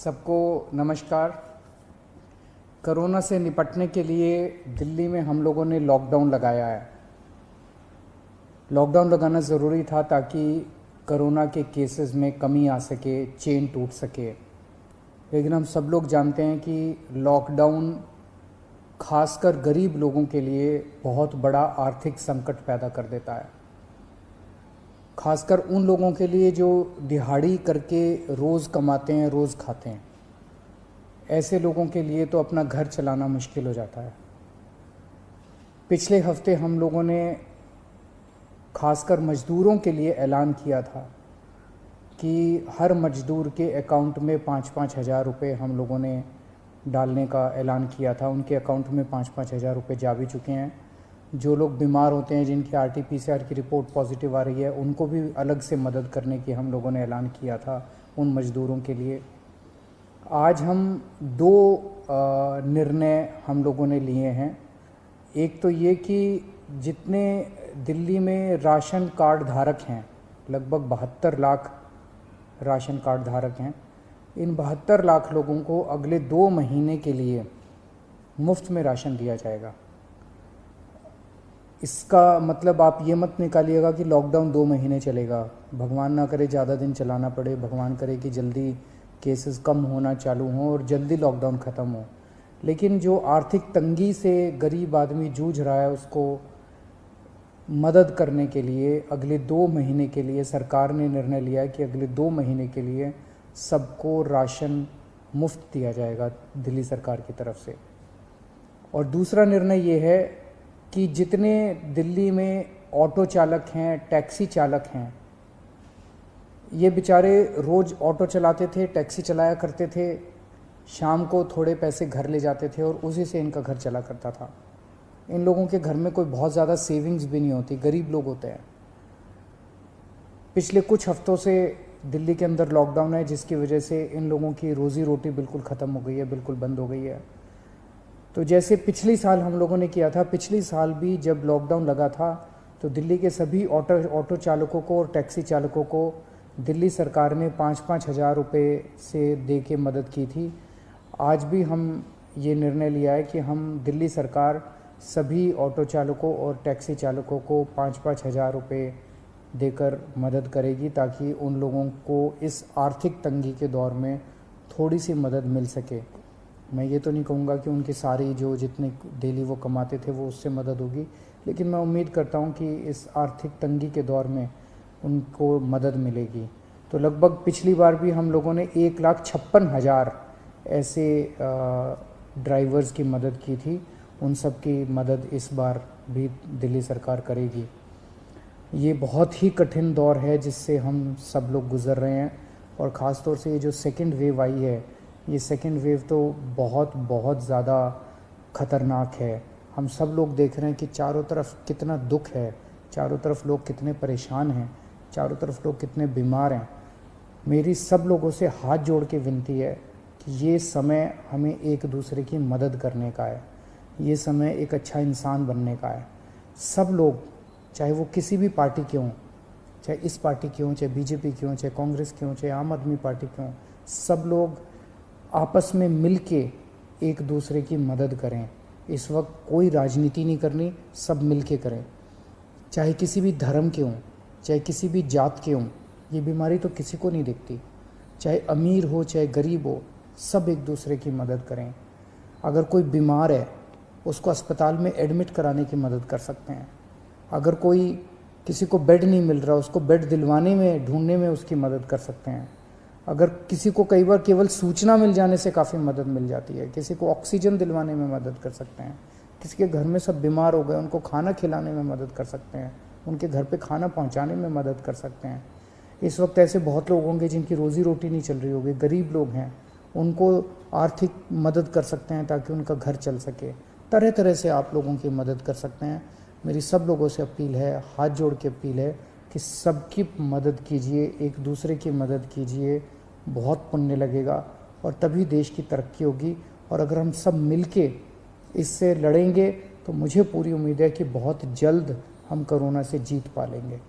सबको नमस्कार। कोरोना से निपटने के लिए दिल्ली में हम लोगों ने लॉकडाउन लगाया है। लॉकडाउन लगाना ज़रूरी था ताकि कोरोना के केसेस में कमी आ सके, चेन टूट सके। लेकिन हम सब लोग जानते हैं कि लॉकडाउन खासकर गरीब लोगों के लिए बहुत बड़ा आर्थिक संकट पैदा कर देता है। खासकर उन लोगों के लिए जो दिहाड़ी करके रोज़ कमाते हैं, रोज़ खाते हैं। ऐसे लोगों के लिए तो अपना घर चलाना मुश्किल हो जाता है। पिछले हफ्ते हम लोगों ने खासकर मज़दूरों के लिए ऐलान किया था कि हर मज़दूर के अकाउंट में 5-5 हज़ार रुपये हम लोगों ने डालने का ऐलान किया था। उनके अकाउंट में 5-5 हज़ार रुपये जा भी चुके हैं। जो लोग बीमार होते हैं, जिनकी RT-PCR की रिपोर्ट पॉजिटिव आ रही है, उनको भी अलग से मदद करने की हम लोगों ने ऐलान किया था उन मज़दूरों के लिए। आज हम दो निर्णय हम लोगों ने लिए हैं। एक तो ये कि जितने दिल्ली में राशन कार्ड धारक हैं, लगभग 72 लाख राशन कार्ड धारक हैं, इन 72 लाख लोगों को अगले 2 महीने के लिए मुफ्त में राशन दिया जाएगा। इसका मतलब आप ये मत निकालिएगा कि लॉकडाउन 2 महीने चलेगा। भगवान ना करे ज़्यादा दिन चलाना पड़े, भगवान करे कि जल्दी केसेस कम होना चालू हों और जल्दी लॉकडाउन ख़त्म हो। लेकिन जो आर्थिक तंगी से गरीब आदमी जूझ रहा है, उसको मदद करने के लिए अगले 2 महीने के लिए सरकार ने निर्णय लिया है कि अगले 2 महीने के लिए सबको राशन मुफ्त दिया जाएगा दिल्ली सरकार की तरफ से। और दूसरा निर्णय ये है कि जितने दिल्ली में ऑटो चालक हैं, टैक्सी चालक हैं, ये बेचारे रोज़ ऑटो चलाते थे, टैक्सी चलाया करते थे, शाम को थोड़े पैसे घर ले जाते थे और उसी से इनका घर चला करता था। इन लोगों के घर में कोई बहुत ज़्यादा सेविंग्स भी नहीं होती, गरीब लोग होते हैं। पिछले कुछ हफ्तों से दिल्ली के अंदर लॉकडाउन है, जिसकी वजह से इन लोगों की रोज़ी रोटी बिल्कुल ख़त्म हो गई है, बिल्कुल बंद हो गई है। तो जैसे पिछली साल हम लोगों ने किया था, पिछली साल भी जब लॉकडाउन लगा था तो दिल्ली के सभी ऑटो चालकों को और टैक्सी चालकों को दिल्ली सरकार ने 5-5 हज़ार रुपये से दे के मदद की थी। आज भी हम ये निर्णय लिया है कि हम दिल्ली सरकार सभी ऑटो चालकों और टैक्सी चालकों को 5-5 हज़ार रुपये देकर मदद करेगी, ताकि उन लोगों को इस आर्थिक तंगी के दौर में थोड़ी सी मदद मिल सके। मैं ये तो नहीं कहूँगा कि उनकी सारी जो जितने डेली वो कमाते थे वो उससे मदद होगी, लेकिन मैं उम्मीद करता हूँ कि इस आर्थिक तंगी के दौर में उनको मदद मिलेगी। तो लगभग पिछली बार भी हम लोगों ने 1,56,000 ऐसे ड्राइवर्स की मदद की थी। उन सब की मदद इस बार भी दिल्ली सरकार करेगी। ये बहुत ही कठिन दौर है जिससे हम सब लोग गुज़र रहे हैं, और ख़ास तौर से ये जो सेकेंड वेव आई है, ये सेकेंड वेव तो बहुत ज़्यादा ख़तरनाक है। हम सब लोग देख रहे हैं कि चारों तरफ कितना दुख है, चारों तरफ लोग कितने परेशान हैं, चारों तरफ लोग कितने बीमार हैं। मेरी सब लोगों से हाथ जोड़ के विनती है कि ये समय हमें एक दूसरे की मदद करने का है, ये समय एक अच्छा इंसान बनने का है। सब लोग, चाहे वो किसी भी पार्टी के हों, चाहे इस पार्टी के हों, चाहे BJP के हों, चाहे कांग्रेस के हों, चाहे आम आदमी पार्टी के हों, सब लोग आपस में मिल के एक दूसरे की मदद करें। इस वक्त कोई राजनीति नहीं करनी, सब मिल के करें। चाहे किसी भी धर्म के हों, चाहे किसी भी जात के हों, ये बीमारी तो किसी को नहीं दिखती। चाहे अमीर हो चाहे गरीब हो, सब एक दूसरे की मदद करें। अगर कोई बीमार है, उसको अस्पताल में एडमिट कराने की मदद कर सकते हैं। अगर कोई किसी को बेड नहीं मिल रहा, उसको बेड दिलवाने में, ढूंढने में उसकी मदद कर सकते हैं। अगर किसी को कई बार केवल सूचना मिल जाने से काफ़ी मदद मिल जाती है, किसी को ऑक्सीजन दिलवाने में मदद कर सकते हैं। किसी के घर में सब बीमार हो गए, उनको खाना खिलाने में मदद कर सकते हैं, उनके घर पे खाना पहुंचाने में मदद कर सकते हैं। इस वक्त ऐसे बहुत लोग होंगे जिनकी रोज़ी रोटी नहीं चल रही होगी, गरीब लोग हैं, उनको आर्थिक मदद कर सकते हैं ताकि उनका घर चल सके। तरह तरह से आप लोगों की मदद कर सकते हैं। मेरी सब लोगों से अपील है, हाथ जोड़ के अपील है कि सबकी मदद कीजिए, एक दूसरे की मदद कीजिए। बहुत पुण्य लगेगा और तभी देश की तरक्की होगी। और अगर हम सब मिलके इससे लड़ेंगे तो मुझे पूरी उम्मीद है कि बहुत जल्द हम कोरोना से जीत पा लेंगे।